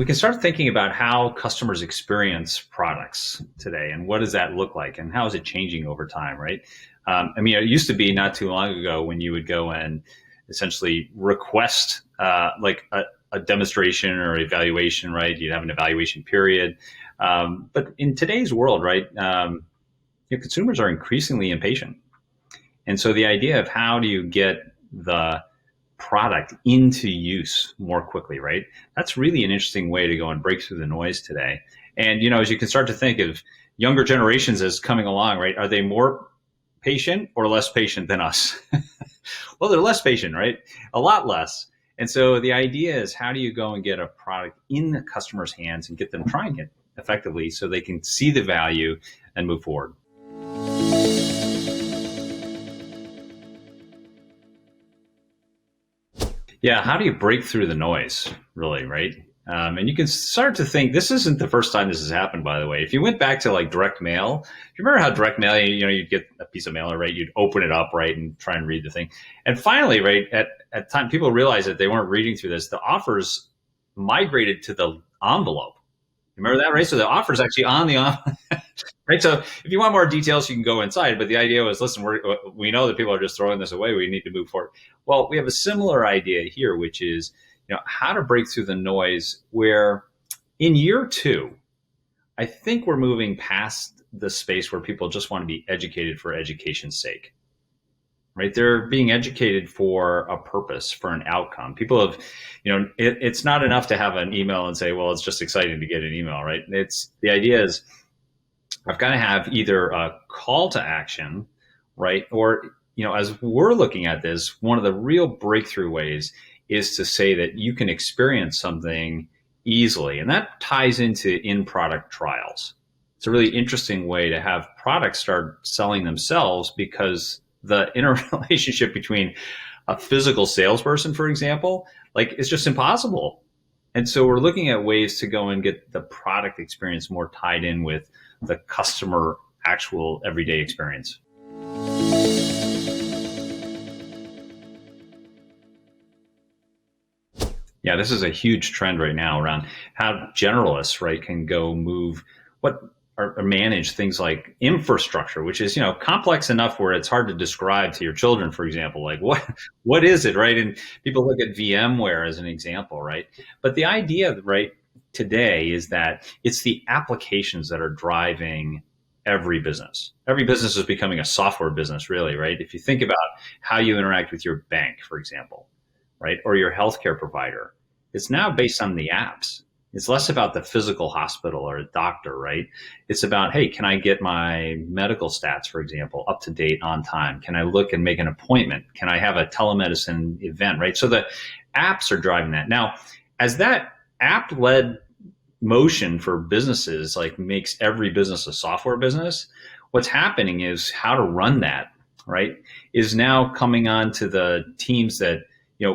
we can start thinking about how customers experience products today and what does that look like and how is it changing over time, right? I mean, it used to be not too long ago when you would go and essentially request like a demonstration or evaluation, right? You'd have an evaluation period. But in today's world, right, consumers are increasingly impatient. And so the idea of how do you get the product into use more quickly, right? That's really an interesting way to go and break through the noise today. And, as you can start to think of younger generations as coming along, right? Are they more patient or less patient than us? Well, they're less patient, right? A lot less. And so the idea is how do you go and get a product in the customer's hands and get them trying it effectively so they can see the value and move forward. Yeah, how do you break through the noise, really, right? And you can start to think, this isn't the first time this has happened, by the way. If you went back to like direct mail, you remember how direct mail, you'd get a piece of mail, right? You'd open it up, right, and try and read the thing. And finally, right, at time, people realized that they weren't reading through this. The offers migrated to the envelope. Remember that, right? So the offer's actually on the envelope. Right. So if you want more details, you can go inside. But the idea was, listen, we know that people are just throwing this away. We need to move forward. Well, we have a similar idea here, which is, how to break through the noise where in year 2, I think we're moving past the space where people just want to be educated for education's sake. Right. They're being educated for a purpose, for an outcome. People have, it's not enough to have an email and say, well, it's just exciting to get an email. Right. The idea is, I've got to have either a call to action, right? Or, as we're looking at this, one of the real breakthrough ways is to say that you can experience something easily. And that ties into in-product trials. It's a really interesting way to have products start selling themselves because the interrelationship between a physical salesperson, for example, it's just impossible. And so we're looking at ways to go and get the product experience more tied in with the customer actual everyday experience. Yeah, this is a huge trend right now around how generalists, right, can go move or manage things like infrastructure, which is, complex enough where it's hard to describe to your children, for example, like what is it, right? And people look at VMware as an example, right? But the idea, right, today is that it's the applications that are driving every business. Every business is becoming a software business, really, right? If you think about how you interact with your bank, for example, right, or your healthcare provider, it's now based on the apps. It's less about the physical hospital or a doctor, right? It's about, hey, can I get my medical stats, for example, up to date on time? Can I look and make an appointment? Can I have a telemedicine event, right? So the apps are driving that. Now, as that app-led motion for businesses makes every business a software business, what's happening is how to run that, right, is now coming on to the teams that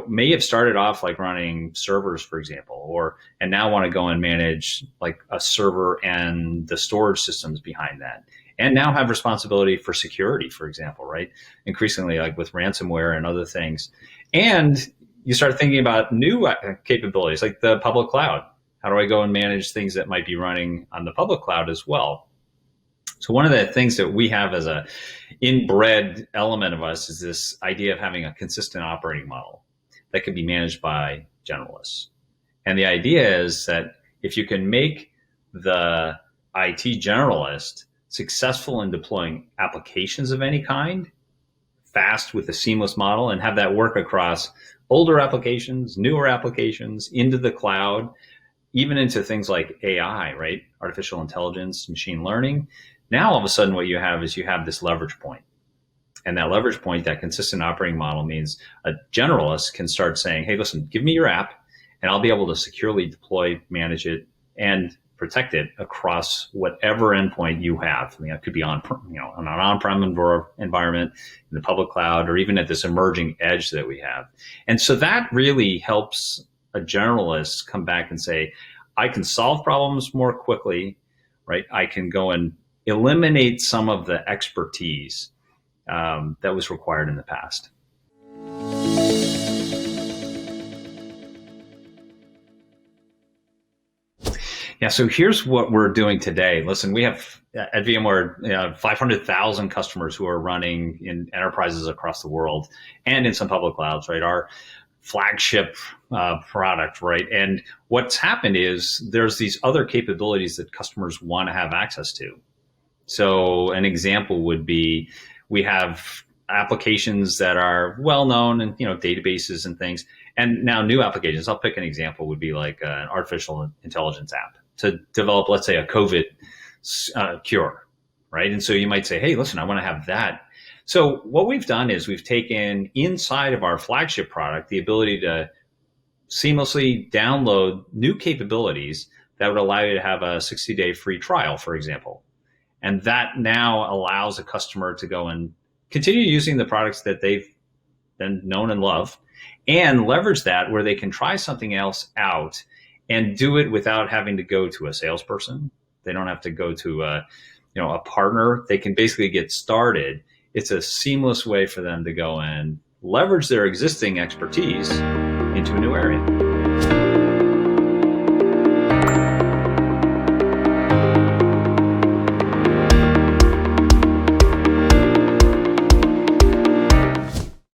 may have started off running servers, for example, and now want to go and manage a server and the storage systems behind that, and now have responsibility for security, for example, right? Increasingly, with ransomware and other things. And you start thinking about new capabilities like the public cloud. How do I go and manage things that might be running on the public cloud as well? So one of the things that we have as a inbred element of us is this idea of having a consistent operating model that can be managed by generalists. And the idea is that if you can make the IT generalist successful in deploying applications of any kind, fast with a seamless model, and have that work across older applications, newer applications, into the cloud, even into things like AI, right? Artificial intelligence, machine learning. Now, all of a sudden, what you have is you have this leverage point. And that leverage point, that consistent operating model, means a generalist can start saying, hey, listen, give me your app, and I'll be able to securely deploy, manage it, and protect it across whatever endpoint you have. It could be on an on-prem environment, in the public cloud, or even at this emerging edge that we have. And so that really helps a generalist come back and say, I can solve problems more quickly, right? I can go and eliminate some of the expertise that was required in the past. So here's what we're doing today. Listen, we have at VMware 500,000 customers who are running in enterprises across the world and in some public clouds, right? Our flagship product, right? And what's happened is there's these other capabilities that customers want to have access to. So an example would be we have applications that are well known and databases and things. And now new applications, I'll pick an example, would be like an artificial intelligence app to develop, let's say, a COVID cure, right? And so you might say, hey, listen, I want to have that. So what we've done is we've taken inside of our flagship product the ability to seamlessly download new capabilities that would allow you to have a 60-day free trial, for example. And that now allows a customer to go and continue using the products that they've been known and love, and leverage that where they can try something else out and do it without having to go to a salesperson. They don't have to go to a partner. They can basically get started. It's a seamless way for them to go and leverage their existing expertise into a new area.